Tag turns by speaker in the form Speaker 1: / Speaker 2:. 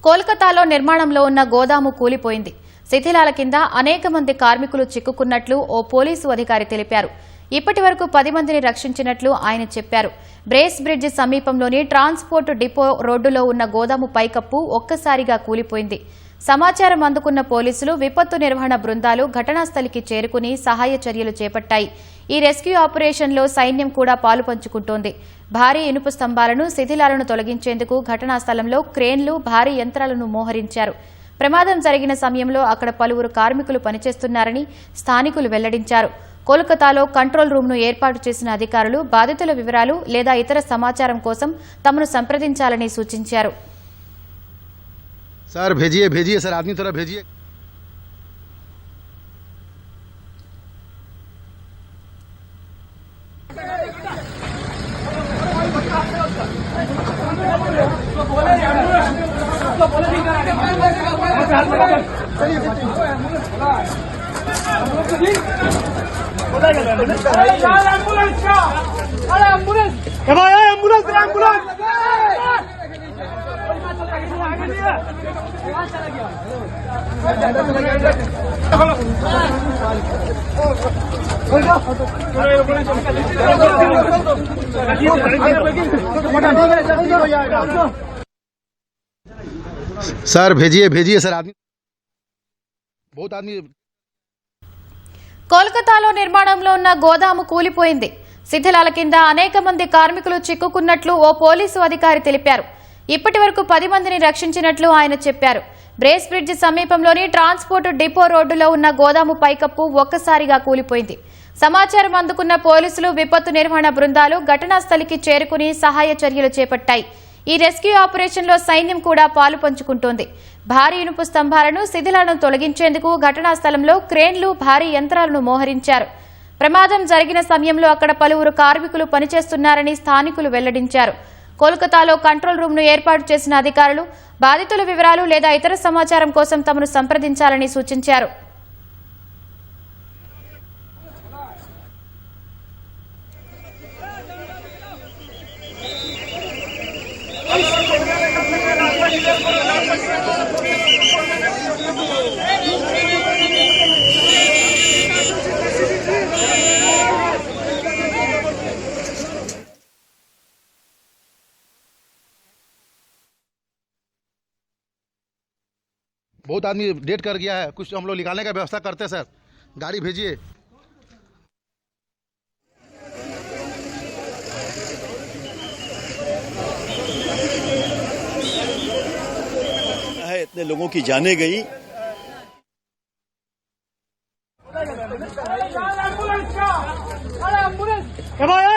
Speaker 1: కోల్కతాలో నిర్మాణంలో ఉన్న గోదాము కూలిపోయింది. శిథిలాల కింద అనేక మంది కార్మికులు చిక్కుకున్నట్లు ఓ పోలీసు అధికారి తెలిపారు. ఇప్పటి వరకు 10 మందిని రక్షించినట్లు ఆయన చెప్పారు. బ్రేస్ బ్రిడ్జ్ సమీపంలోని ట్రాన్స్పోర్ట్ డిపో రోడ్డులో ఉన్న గోదాము పైకప్పు ఒక్కసారిగా కూలిపోయింది. సమాచారం అందుకున్న పోలీసులు, విపత్తు నిర్వహణ బృందాలు ఘటనాస్థలికి చేరుకుని సహాయ చర్యలు చేపట్టాయి. ఈ రెస్క్యూ ఆపరేషన్లో సైన్యం కూడా పాలుపంచుకుంటోంది. భారీ ఇనుప స్తంభాలను, శిథిలాలను తొలగించేందుకు ఘటనా స్థలంలో క్రేన్లు, భారీ యంత్రాలను మోహరించారు. ప్రమాదం జరిగిన సమయంలో అక్కడ పలువురు కార్మికులు పనిచేస్తున్నారని స్థానికులు వెల్లడించారు. కోల్కతాలో కంట్రోల్ రూమ్ను ఏర్పాటు చేసిన అధికారులు బాధితుల వివరాలు లేదా ఇతర సమాచారం కోసం తమను సంప్రదించాలని సూచించారు.
Speaker 2: सर भेजिए भेजिए सर, आदमी थोड़ा भेजिए. सर भेजिए भेजिए सर, आदमी बहुत आदमी.
Speaker 1: కోల్కతాలో నిర్మాణంలో ఉన్న గోదాము కూలిపోయింది. శిథిలాల కింద అనేక మంది కార్మికులు చిక్కుకున్నట్లు ఓ పోలీసు అధికారి తెలిపారు. ఇప్పటి వరకు 10 మందిని రక్షించినట్లు ఆయన చెప్పారు. బ్రేస్ బ్రిడ్జ్ సమీపంలోని ట్రాన్స్పోర్ట్ డిపో రోడ్డులో ఉన్న గోదాము పైకప్పు ఒక్కసారిగా కూలిపోయింది. సమాచారం అందుకున్న పోలీసులు, విపత్తు నిర్వహణ బృందాలు ఘటనాస్థలికి చేరుకుని సహాయ చర్యలు చేపట్టాయి. ఈ రెస్క్యూ ఆపరేషన్లో సైన్యం కూడా పాలు పంచుకుంటోంది. భారీ ఇనుప స్తంభాలను, శిథిలాలను తొలగించేందుకు ఘటనా స్థలంలో క్రేన్లు, భారీ యంత్రాలను మోహరించారు. ప్రమాదం జరిగిన సమయంలో అక్కడ పలువురు కార్మికులు పనిచేస్తున్నారని స్థానికులు వెల్లడించారు. కోల్కతాలో కంట్రోల్ రూమ్ను ఏర్పాటు చేసిన అధికారులు బాధితుల వివరాలు లేదా ఇతర సమాచారం కోసం తమను సంప్రదించాలని సూచించారు.
Speaker 2: बहुत आदमी डेट कर गया है, कुछ हम लोग निकालने का व्यवस्था करते हैं सर. गाड़ी भेजिए.
Speaker 3: इतने लोगों की जाने गई.
Speaker 4: एम्बुलेंस